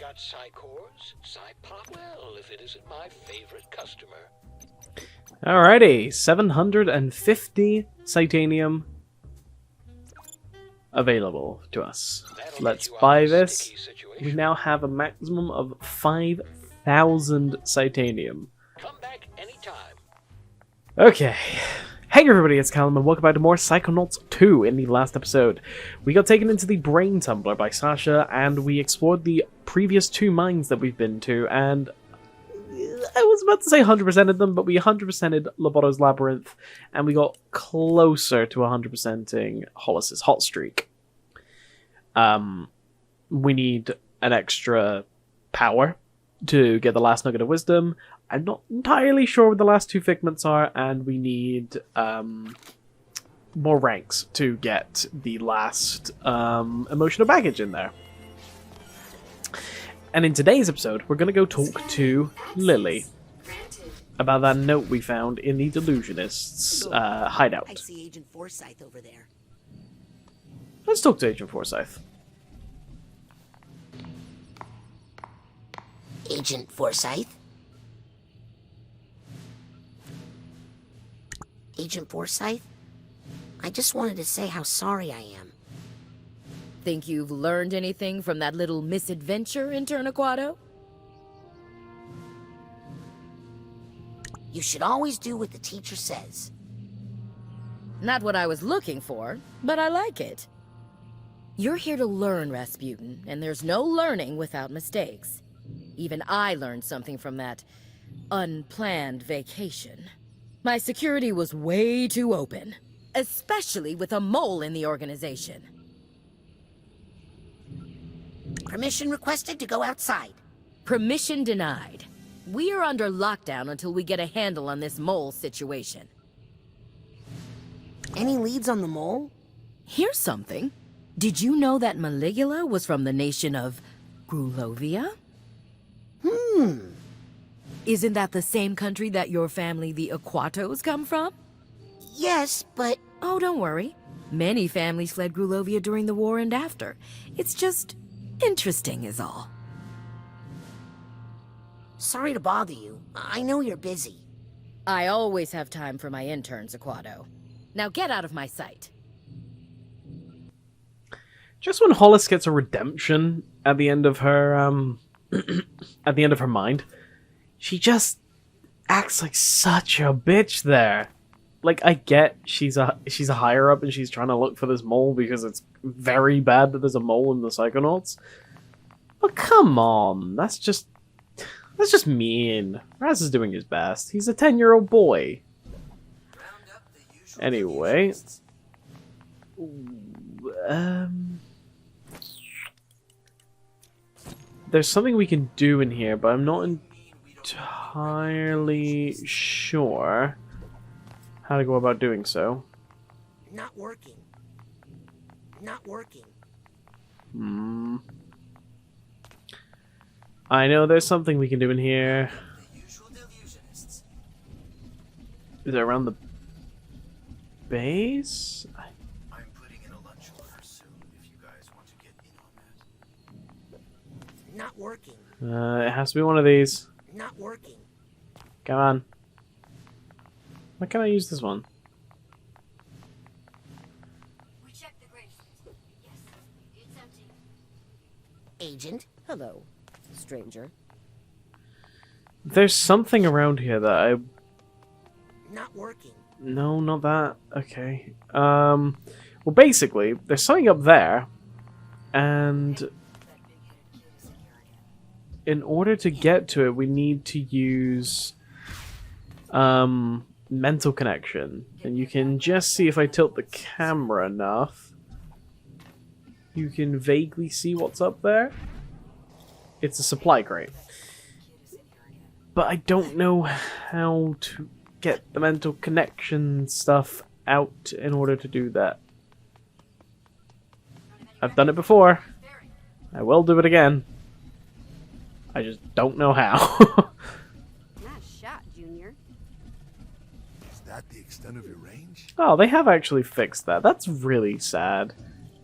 got Psycores, Psypop. Well, if it isn't my favorite customer. Alrighty, 750 Titanium available to us. Let's buy this. We now have a maximum of 5,000 Titanium. Come back anytime. Okay. Hey everybody, it's Callum and welcome back to more Psychonauts 2. In the last episode, we got taken into the Brain Tumbler by Sasha and we explored the previous two mines that we've been to, and I was about to say 100%ed them, but we 100%ed Loboto's Labyrinth and we got closer to 100%ing Hollis's Hot Streak. We need an extra power to get the last nugget of wisdom. I'm not entirely sure what the last two figments are, and we need more ranks to get the last emotional baggage in there. And in today's episode, we're going to go talk to Lily about that note we found in the Delusionists' hideout. I see Agent Forsyth over there. Let's talk to Agent Forsyth. Agent Forsyth? Agent Forsyth? I just wanted to say how sorry I am. Think you've learned anything from that little misadventure in Turnaquato? You should always do what the teacher says. Not what I was looking for, but I like it. You're here to learn, Rasputin, and there's no learning without mistakes. Even I learned something from that unplanned vacation. My security was way too open, especially with a mole in the organization. Permission requested to go outside. Permission denied. We are under lockdown until we get a handle on this mole situation. Any leads on the mole? Here's something. Did you know that Maligula was from the nation of Grulovia? Isn't that the same country that your family, the Aquatos, come from? Yes, but... Oh, don't worry. Many families fled Grulovia during the war and after. It's just interesting is all. Sorry to bother you. I know you're busy. I always have time for my interns, Aquato. Now get out of my sight. Just when Hollis gets a redemption at the end of her, at the end of her mind, she just acts like such a bitch there. Like, I get she's a higher up and she's trying to look for this mole because it's very bad that there's a mole in the Psychonauts. But come on, that's just mean. Raz is doing his best. He's a 10-year-old boy. Anyway, there's something we can do in here, but I'm not entirely sure how to go about doing so. Not working. Not working. I know there's something we can do in here. Is it around the base? I'm putting in a lunch order soon if you guys want to get in on that. Not working. It has to be one of these. Not working. Come on. Why can't I use this one? We checked the grave. Yes, it's empty. Agent? Hello, stranger. There's something around here that I... Not working. No, not that. Okay. Well, basically, there's something up there, and in order to get to it, we need to use mental connection. And you can just see if I tilt the camera enough, you can vaguely see what's up there. It's a supply crate. But I don't know how to get the mental connection stuff out in order to do that. I've done it before. I will do it again. I just don't know how. Nice shot, Junior. Is that the extent of your range? Oh, they have actually fixed that. That's really sad.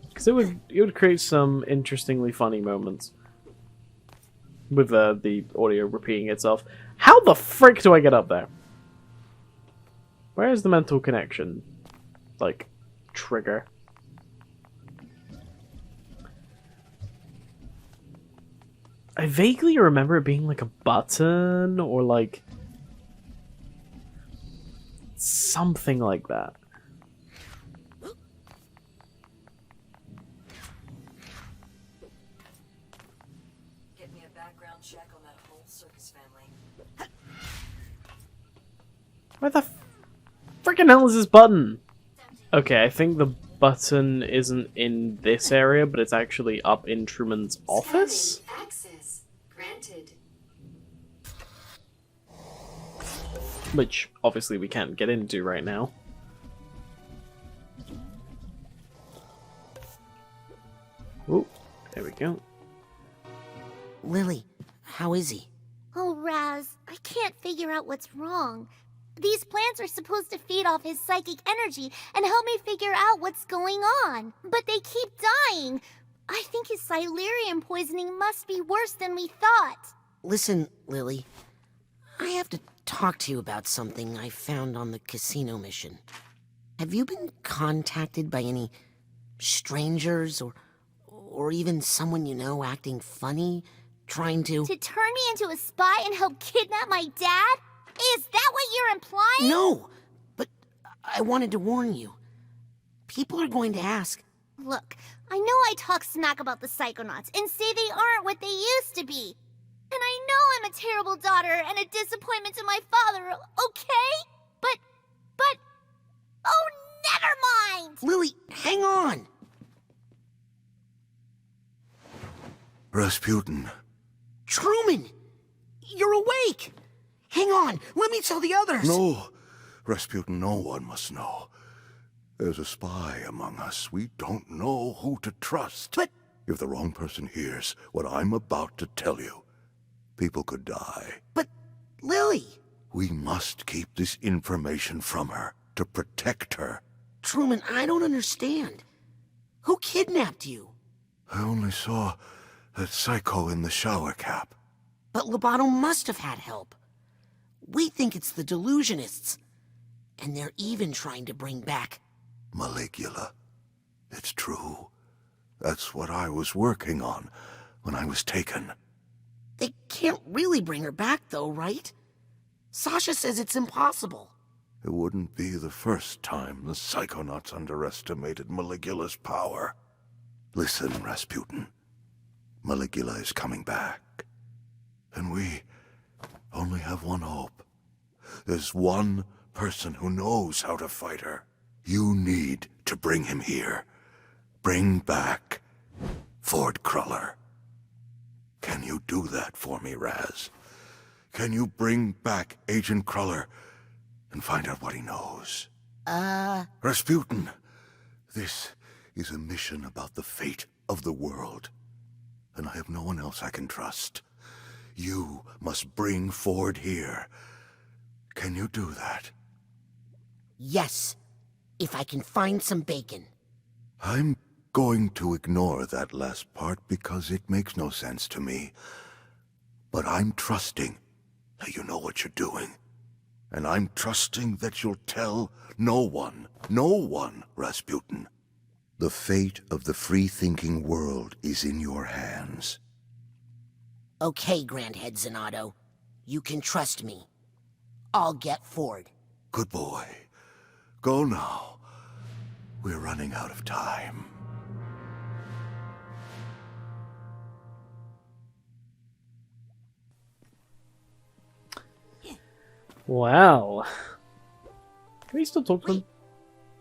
Because it would create some interestingly funny moments. with the audio repeating itself. How the frick do I get up there? Where is the mental connection? Like, trigger. I vaguely remember it being like a button or like something like that. Get me a background check on that whole circus family. Where the freaking hell is this button? Okay, I think the button isn't in this area, but it's actually up in Truman's office? Access granted. Which, obviously, we can't get into right now. Ooh, there we go. Lily, how is he? Oh, Raz, I can't figure out what's wrong. These plants are supposed to feed off his psychic energy and help me figure out what's going on. But they keep dying. I think his Silurian poisoning must be worse than we thought. Listen, Lily, I have to talk to you about something I found on the casino mission. Have you been contacted by any strangers or even someone you know acting funny, trying to... To turn me into a spy and help kidnap my dad? Is that what you're implying? No, but I wanted to warn you. People are going to ask. Look, I know I talk smack about the Psychonauts and say they aren't what they used to be. And I know I'm a terrible daughter and a disappointment to my father, okay? But, oh, never mind! Lily, hang on! Rasputin. Truman! You're awake! Hang on, let me tell the others! No, Rasputin, no one must know. There's a spy among us. We don't know who to trust. But... If the wrong person hears what I'm about to tell you, people could die. But, Lily! We must keep this information from her to protect her. Truman, I don't understand. Who kidnapped you? I only saw that psycho in the shower cap. But Lobato must have had help. We think it's the delusionists. And they're even trying to bring back... Maligula. It's true. That's what I was working on when I was taken. They can't really bring her back, though, right? Sasha says it's impossible. It wouldn't be the first time the Psychonauts underestimated Maligula's power. Listen, Rasputin. Maligula is coming back. And we only have one hope. There's one person who knows how to fight her. You need to bring him here. Bring back Ford Cruller. Can you do that for me, Raz? Can you bring back Agent Cruller and find out what he knows? Rasputin, this is a mission about the fate of the world. And I have no one else I can trust. You must bring Ford here. Can you do that? Yes, if I can find some bacon. I'm going to ignore that last part because it makes no sense to me. But I'm trusting that you know what you're doing. And I'm trusting that you'll tell no one, Rasputin. The fate of the free-thinking world is in your hands. Okay, Grandhead Zanotto. You can trust me. I'll get Ford. Good boy. Go now. We're running out of time. Wow. Can we still talk to him?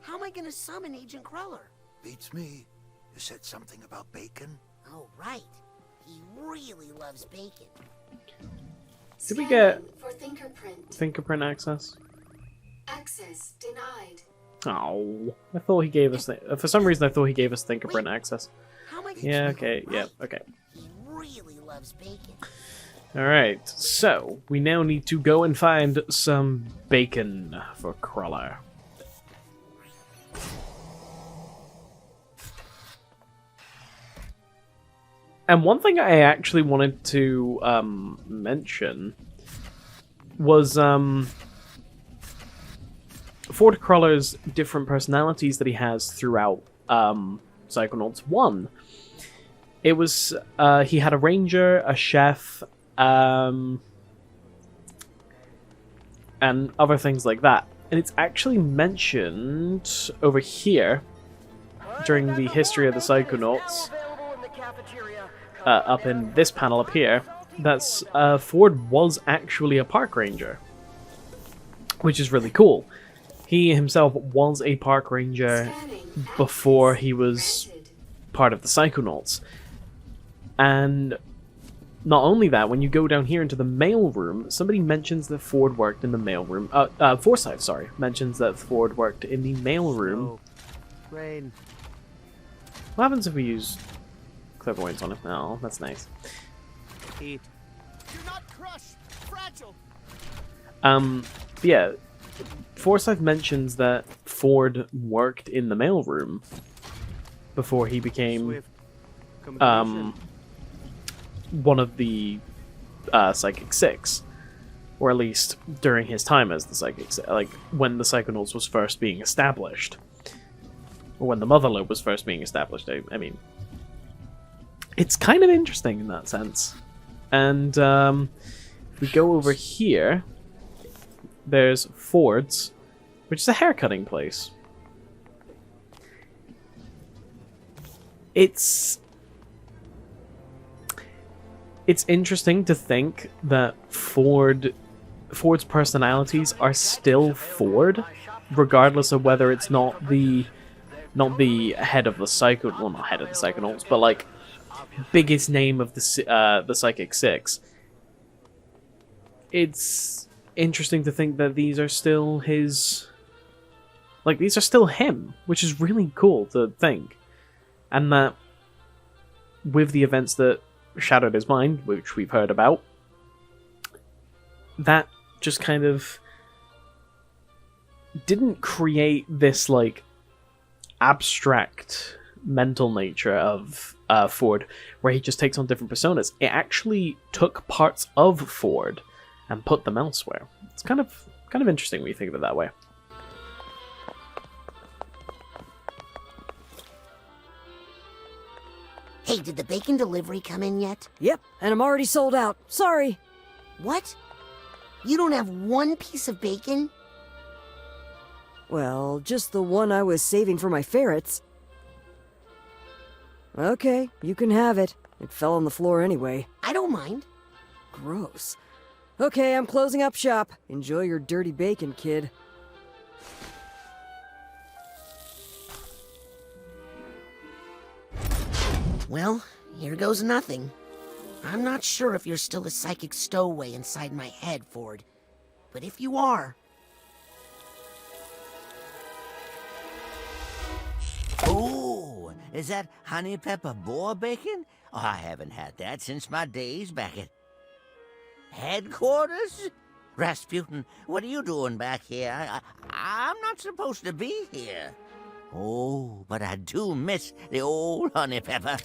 How am I gonna summon Agent Cruller? Beats me. You said something about bacon? Oh, right. He really loves bacon. Did we get For fingerprint. fingerprint access? Access denied. Oh, I thought he gave us... For some reason, I thought he gave us fingerprint access. How am I gonna... Yeah, okay, yeah, okay. He really loves bacon. Alright, so we now need to go and find some bacon for Cruller. And one thing I actually wanted to mention was Ford Crawler's different personalities that he has throughout Psychonauts 1. It was, he had a ranger, a chef, and other things like that. And it's actually mentioned over here during the history of the Psychonauts, up in this panel up here, that Ford was actually a park ranger, which is really cool. He himself was a park ranger before he was part of the Psychonauts. And not only that, when you go down here into the mailroom, somebody mentions that Ford worked in the mailroom. Forsyth, sorry, mentions that Ford worked in the mailroom. Rain. What happens if we use clairvoyance on it? Oh, that's nice. Heat. Do not crush. Fragile. Yeah, Forsyth mentions that Ford worked in the mailroom before he became one of the Psychic Six, or at least during his time as the Psychic Six, like when the Psychonauts was first being established, or when the Motherlode was first being established. I mean, it's kind of interesting in that sense. And if we go over here, there's Ford's, which is a haircutting place. It's interesting to think that Ford's personalities are still Ford, regardless of whether it's not the head of the not head of the Psychonauts, but like biggest name of the Psychic Six. It's interesting to think that these are still his, like, these are still him, which is really cool to think. And that with the events that shattered his mind, which we've heard about, that just kind of didn't create this like abstract mental nature of Ford where he just takes on different personas. It actually took parts of Ford and put them elsewhere. It's kind of interesting when you think of it that way. Hey, did the bacon delivery come in yet? Yep, and I'm already sold out. Sorry. What? You don't have one piece of bacon? Well, just the one I was saving for my ferrets. Okay, you can have it. It fell on the floor anyway. I don't mind. Gross. Okay, I'm closing up shop. Enjoy your dirty bacon, kid. Well, here goes nothing. I'm not sure if you're still a psychic stowaway inside my head, Ford. But if you are... Oh, is that honey pepper boar bacon? Oh, I haven't had that since my days back at headquarters? Rasputin, what are you doing back here? I'm not supposed to be here. Oh, but I do miss the old honey pepper.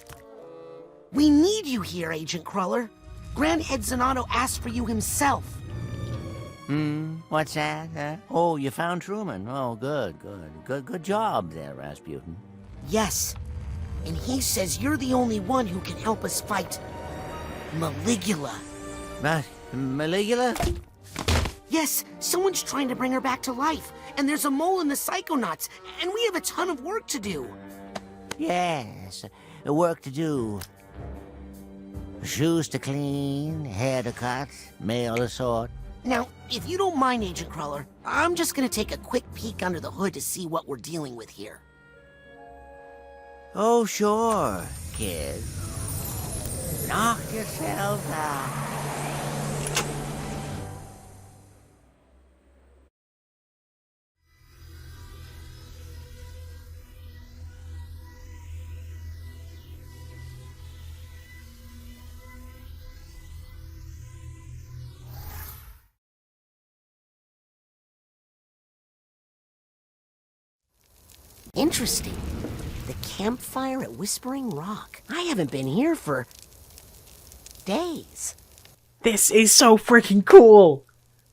We need you here, Agent Cruller. Grand Head Zanotto asked for you himself. What's that? Oh, you found Truman. Oh, good job there, Rasputin. Yes, and he says you're the only one who can help us fight Maligula. Maligula? Yes, someone's trying to bring her back to life, and there's a mole in the Psychonauts, and we have a ton of work to do. Yes, work to do. Shoes to clean, hair to cut, mail to sort. Now, if you don't mind, Agent Cruller, I'm just gonna take a quick peek under the hood to see what we're dealing with here. Oh, sure, kid. Knock yourself out. Interesting. The campfire at Whispering Rock. I haven't been here for days. This is so freaking cool!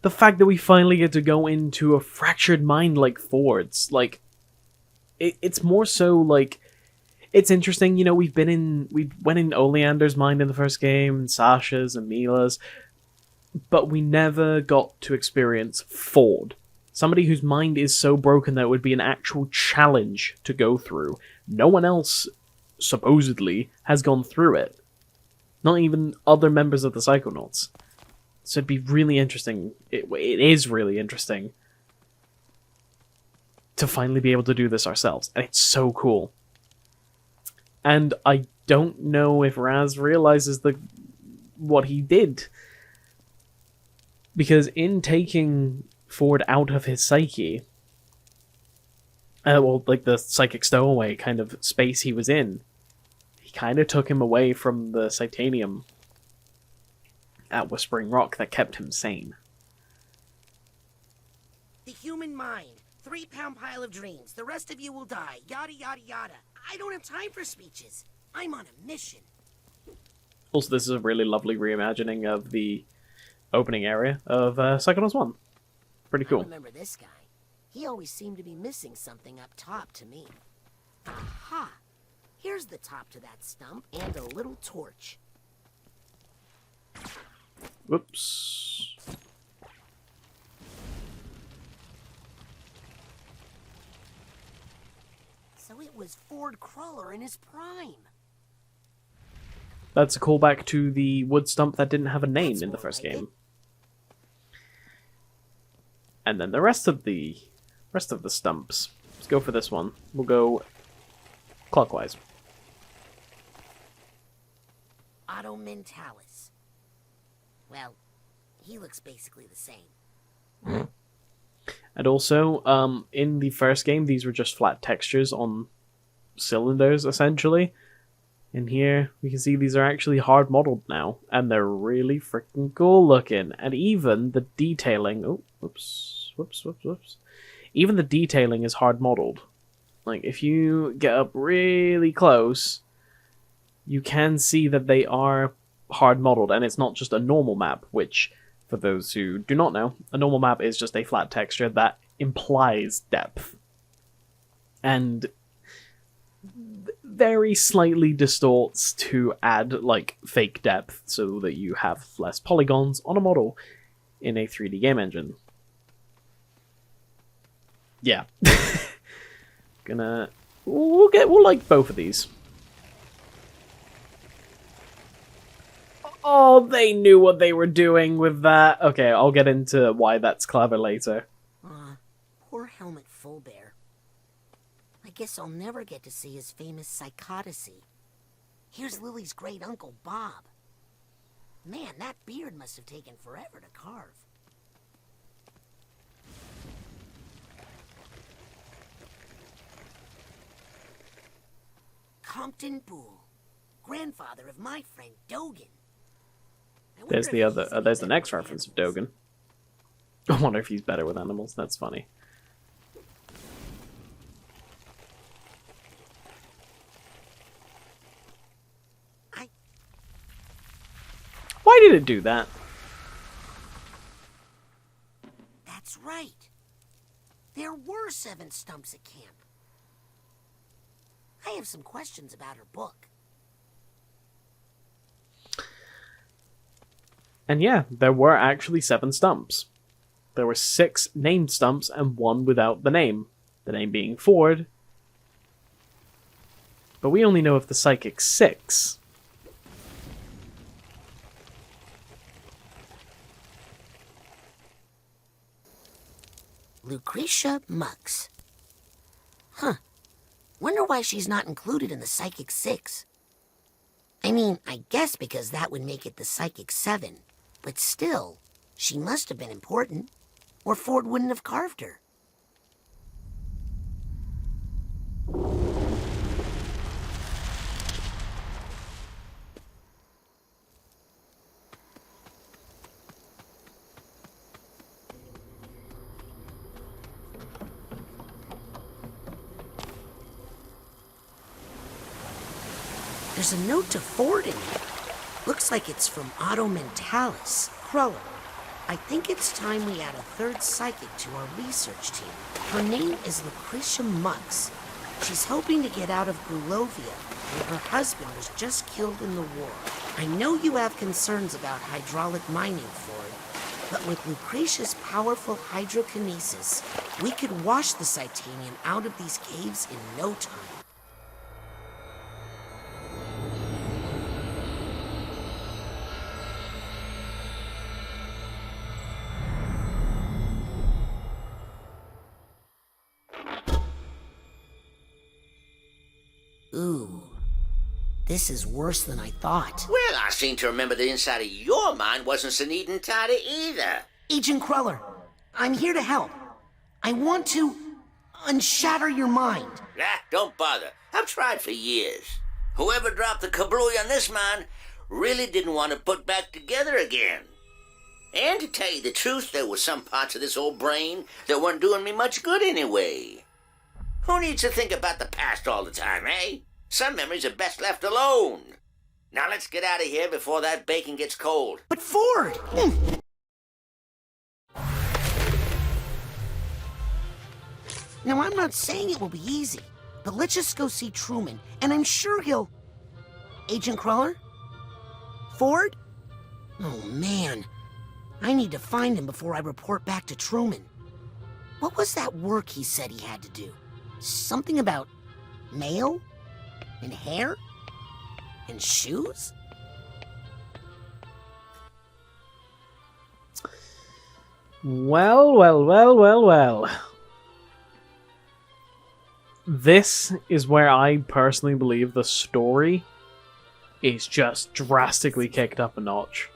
The fact that we finally get to go into a fractured mind like Ford's, like, it's more so like, it's interesting, you know, we went in Oleander's mind in the first game, and Sasha's and Mila's, but we never got to experience Ford. Somebody whose mind is so broken that it would be an actual challenge to go through. No one else, supposedly, has gone through it. Not even other members of the Psychonauts. So it'd be really interesting. It is really interesting to finally be able to do this ourselves. And it's so cool. And I don't know if Raz realizes what he did. Because in taking Ford out of his psyche, like the psychic stowaway kind of space he was in, he kind of took him away from the Titanium at Whispering Rock that kept him sane. The human mind. 3-pound pile of dreams. The rest of you will die. Yada, yada, yada. I don't have time for speeches. I'm on a mission. Also, this is a really lovely reimagining of the opening area of Psychonauts 1. Pretty cool. I remember this guy. He always seemed to be missing something up top to me. Aha! Here's the top to that stump and a little torch. Whoops. So it was Ford Cruller in his prime. That's a callback to the wood stump that didn't have a name in the first game. And then the rest of the stumps. Let's go for this one. We'll go clockwise. Otto Mentalis. Well, he looks basically the same. And also, in the first game, these were just flat textures on cylinders, essentially. And here, we can see these are actually hard modeled now, and they're really freaking cool looking. And even the detailing... Oh, whoops. Even the detailing is hard modeled. Like, if you get up really close, you can see that they are hard modeled, and it's not just a normal map, which, for those who do not know, a normal map is just a flat texture that implies depth. And very slightly distorts to add, like, fake depth so that you have less polygons on a model in a 3D game engine. Yeah. We'll like both of these. Oh, they knew what they were doing with that. Okay, I'll get into why that's clever later. Poor Helmut Fullbear. I guess I'll never get to see his famous psychotasy. Here's Lily's great uncle, Bob. Man, that beard must have taken forever to carve. Compton Poole, grandfather of my friend Dogen. There's the next reference of Dogen. I wonder if he's better with animals. That's funny. Why did it do that? That's right. There were 7 stumps at camp. I have some questions about her book. And yeah, there were actually 7 stumps. There were 6 named stumps and 1 without the name. The name being Ford. But we only know of the Psychic 6. Lucretia Mux. Huh. Wonder why she's not included in the Psychic 6. I mean, I guess because that would make it the Psychic 7. But still, she must have been important, or Ford wouldn't have carved her. There's a note to Ford in here. looks like it's from Auto Mentalis. Cruller, I think it's time we add a third psychic to our research team. Her name is Lucretia Mux. She's hoping to get out of Grulovia, where her husband was just killed in the war. I know you have concerns about hydraulic mining, Ford, but with Lucretia's powerful hydrokinesis, we could wash the Titanium out of these caves in no time. Ooh, this is worse than I thought. Well, I seem to remember the inside of your mind wasn't so neat and tidy either. Agent Cruller, I'm here to help. I want to unshatter your mind. Don't bother. I've tried for years. Whoever dropped the kablooey on this mine really didn't want to put back together again. And to tell you the truth, there were some parts of this old brain that weren't doing me much good anyway. Who needs to think about the past all the time, eh? Some memories are best left alone. Now let's get out of here before that bacon gets cold. But Ford! Now, I'm not saying it will be easy, but let's just go see Truman, and I'm sure he'll... Agent Cruller? Ford? Oh, man. I need to find him before I report back to Truman. What was that work he said he had to do? Something about mail? And hair? And shoes? Well. This is where I personally believe the story is just drastically kicked up a notch.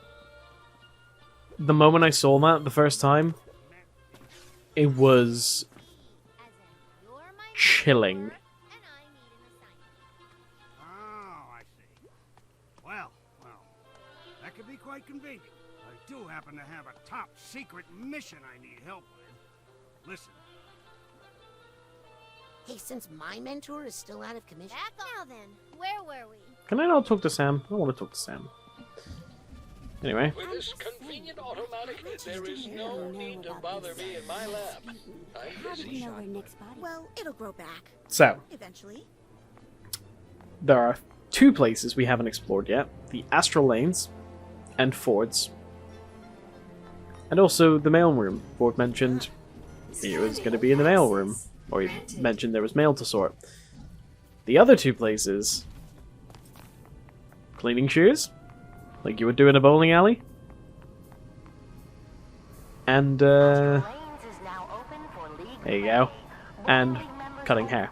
The moment I saw that the first time, it was chilling. Oh, I see. Well, that could be quite convenient. I do happen to have a top secret mission I need help with. Listen. Hey, since my mentor is still out of commission... Back now then, where were we? Can I not talk to Sam? I want to talk to Sam. Anyway. With this convenient automatic, there is no need to bother me in my lab. I'm busy. Well, it'll grow back. So, Eventually. there are two places we haven't explored yet. The Astral Lanes and Ford's. And also the mail room. Ford mentioned he was going to be in the mail room. Or he mentioned there was mail to sort. The other two places... Cleaning shoes? Like you would do in a bowling alley? And, there you go. And cutting hair.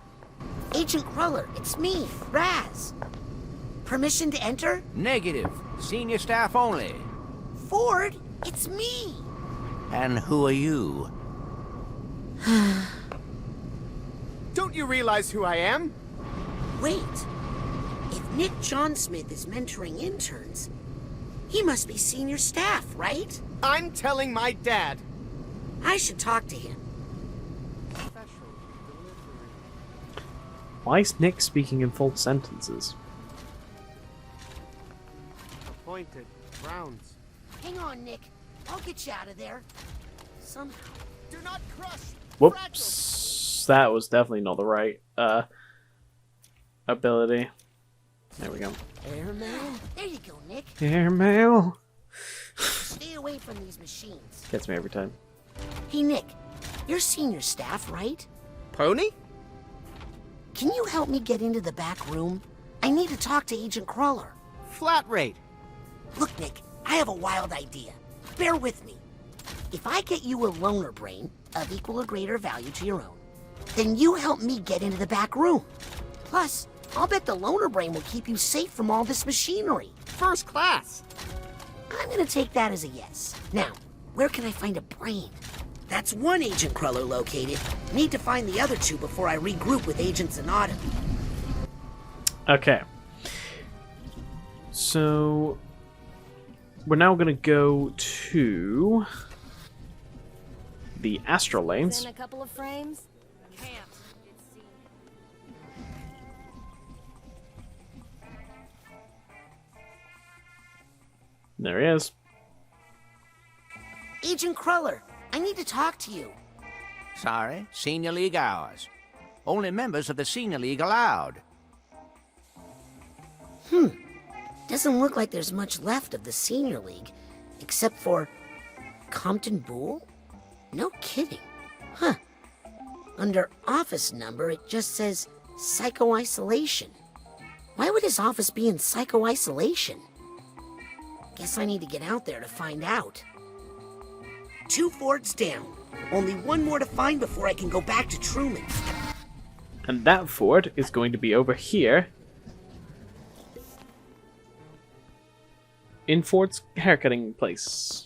Agent Cruller, it's me, Raz. Permission to enter? Negative. Senior staff only. Ford, it's me. And who are you? Don't you realize who I am? Wait. If Nick John Smith is mentoring interns, he must be senior staff, right? I'm telling my dad. I should talk to him. Why is Nick speaking in full sentences? Appointed. Browns. Hang on, Nick. I'll get you out of there. Somehow. Do not crush. Whoops. That was definitely not the right, ability. There we go. Airmail? There you go, Nick. Airmail. Stay away from these machines. Gets me every time. Hey, Nick. You're senior staff, right? Pony? Can you help me get into the back room? I need to talk to Agent Cruller. Flat rate. Look, Nick, I have a wild idea. Bear with me. If I get you a loner brain of equal or greater value to your own, then you help me get into the back room. Plus, I'll bet the loner brain will keep you safe from all this machinery. First class. I'm gonna take that as a yes. Now, where can I find a brain? That's one Agent Cruller located. Need to find the other two before I regroup with Agent Zanata. Okay. So, we're now going to go to the Astral Lanes. In a couple of frames? Can't. There he is. Agent Cruller, I need to talk to you. Sorry, Senior League hours. Only members of the Senior League allowed. Doesn't look like there's much left of the Senior League, except for Compton Boole? No kidding. Huh. Under office number, it just says Psycho-Isolation. Why would his office be in Psycho-Isolation? Guess I need to get out there to find out. 2 forts down. Only one more to find before I can go back to Truman. And that fort is going to be over here. In Ford's haircutting place.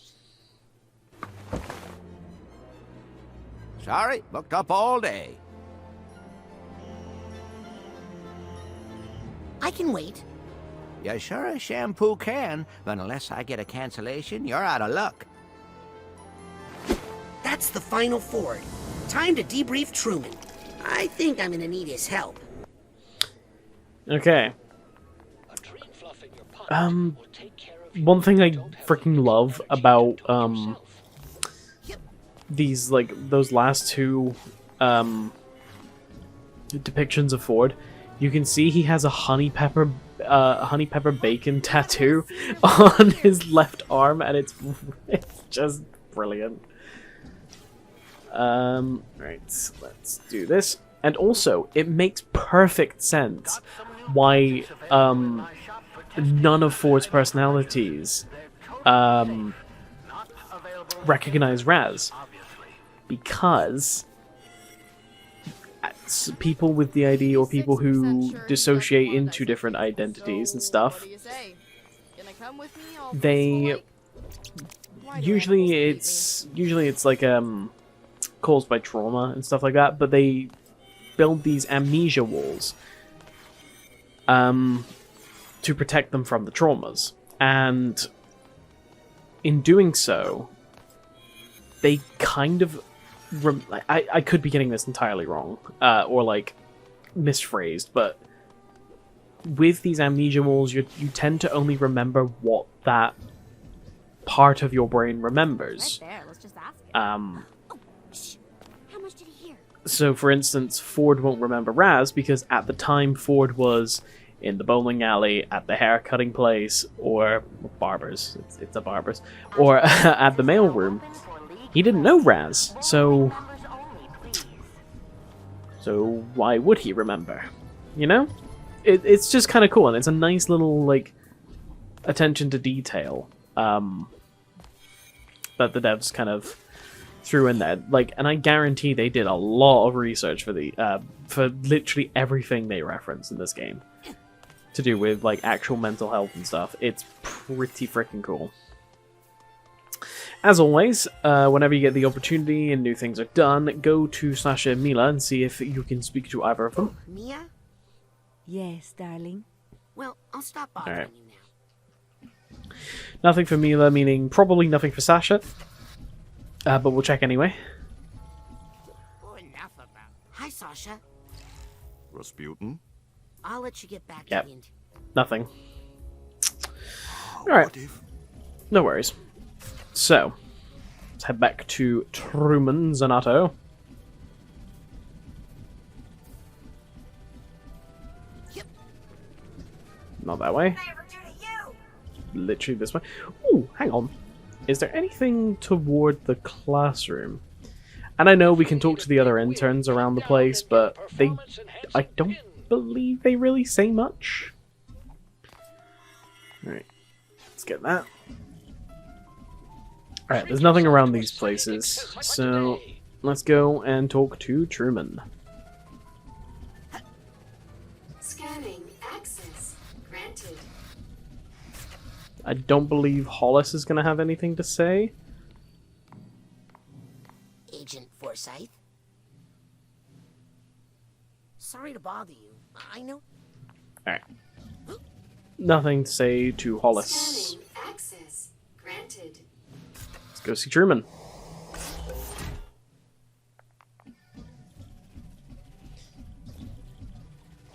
Sorry, booked up all day. I can wait. You sure as shampoo can, but unless I get a cancellation, you're out of luck. That's the final Ford. Time to debrief Truman. I think I'm gonna need his help. Okay. One thing I freaking love about these, like, those last two depictions of Ford, you can see he has a honey pepper bacon tattoo on his left arm, and it's just brilliant. Right, let's do this. And also, it makes perfect sense why none of Ford's personalities recognize Raz, because people with the ID, or people who dissociate into different identities and stuff, they usually it's like caused by trauma and stuff like that, but they build these amnesia walls to protect them from the traumas, and in doing so, they kind of I could be getting this entirely wrong, or like misphrased, but with these amnesia walls, you tend to only remember what that part of your brain remembers. Right there, let's just ask it. How much did he hear? So, for instance, Ford won't remember Raz because at the time Ford was in the bowling alley, at the hair-cutting place, or barbers, it's a barber's, or at the mailroom. He didn't know Raz, so why would he remember? You know? It's just kind of cool, and it's a nice little, like, attention to detail that the devs kind of threw in there. Like, and I guarantee they did a lot of research for literally everything they reference in this game to do with, like, actual mental health and stuff. It's pretty freaking cool. As always, whenever you get the opportunity and new things are done, go to Sasha and Mila and see if you can speak to either of them. Mia? Yes, darling. Well, I'll stop bothering Alright. you now. Nothing for Mila, meaning probably nothing for Sasha. But we'll check anyway. Hi, Sasha. Rasputin? I'll let you get back Yep. to the interview. Nothing. Alright. No worries. So, let's head back to Truman Zanato. Yep. Not that way. Literally this way. Ooh, hang on. Is there anything toward the classroom? And I know we can talk to the other interns around the place, but I don't believe they really say much. Alright, let's get that. Alright, there's nothing around these places, so let's go and talk to Truman. Scanning access granted. I don't believe Hollis is going to have anything to say. Agent Forsyth? Sorry to bother you. I know. Alright. Nothing to say to Hollis. Scanning access granted. Let's go see Truman.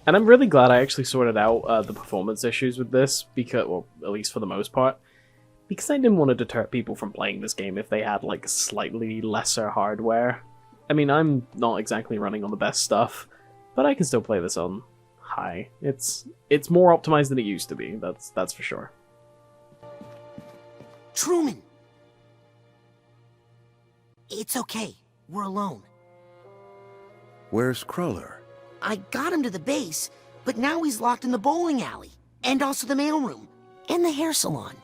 And I'm really glad I actually sorted out the performance issues with this, because, well, at least for the most part, because I didn't want to deter people from playing this game if they had like slightly lesser hardware. I mean, I'm not exactly running on the best stuff, but I can still play this on high. It's more optimized than it used to be, that's for sure. Truman! It's okay. We're alone. Where's Cruller? I got him to the base, but now he's locked in the bowling alley, and also the mailroom, and the hair salon.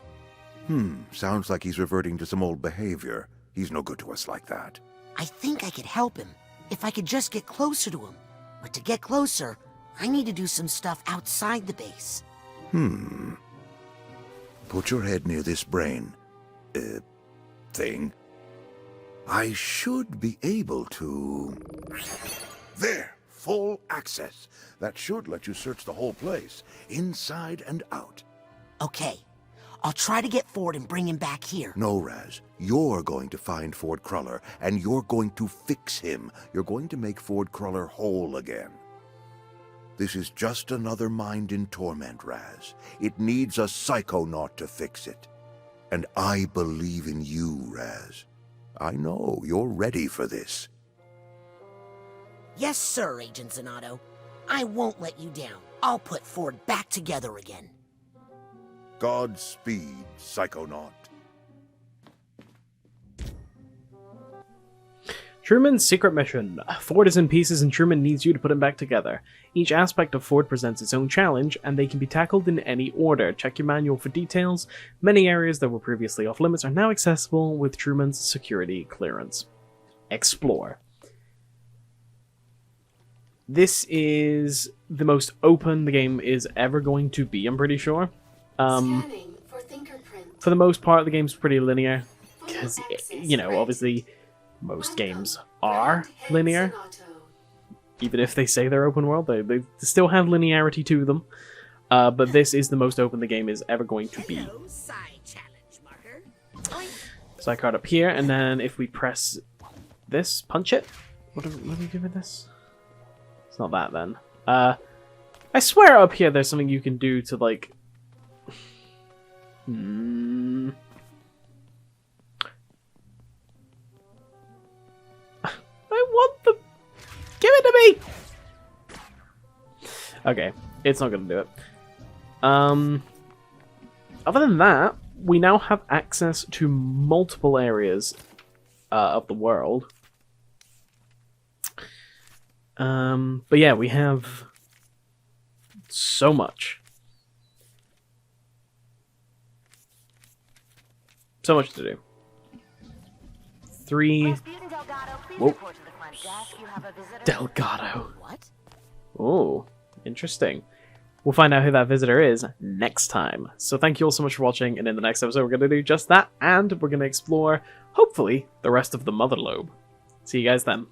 Sounds like he's reverting to some old behavior. He's no good to us like that. I think I could help him, if I could just get closer to him. But to get closer, I need to do some stuff outside the base. Put your head near this brain... thing. I should be able to... There! Full access. That should let you search the whole place, inside and out. Okay. I'll try to get Ford and bring him back here. No, Raz. You're going to find Ford Cruller, and you're going to fix him. You're going to make Ford Cruller whole again. This is just another mind in torment, Raz. It needs a Psychonaut to fix it. And I believe in you, Raz. I know you're ready for this. Yes, sir, Agent Zanotto. I won't let you down. I'll put Ford back together again. Godspeed, Psychonaut. Truman's secret mission. Ford is in pieces and Truman needs you to put him back together. Each aspect of Ford presents its own challenge, and they can be tackled in any order. Check your manual for details. Many areas that were previously off limits are now accessible with Truman's security clearance. Explore. This is the most open the game is ever going to be, I'm pretty sure. For the most part, the game's pretty linear, because, you know, obviously, most games are linear. Even if they say they're open world, they still have linearity to them. But this is the most open the game is ever going to be. So I card up here, and then if we press this, punch it. What do we do with this? It's not that then. I swear up here there's something you can do to like... I want the... Give it to me! Okay, it's not gonna do it. Other than that, we now have access to multiple areas of the world. But yeah, we have so much. So much to do. 3... Whoa. Delgado. What? Oh, interesting. We'll find out who that visitor is next time. So thank you all so much for watching, and in the next episode we're going to do just that, and we're going to explore, hopefully, the rest of the Mother Lobe. See you guys then.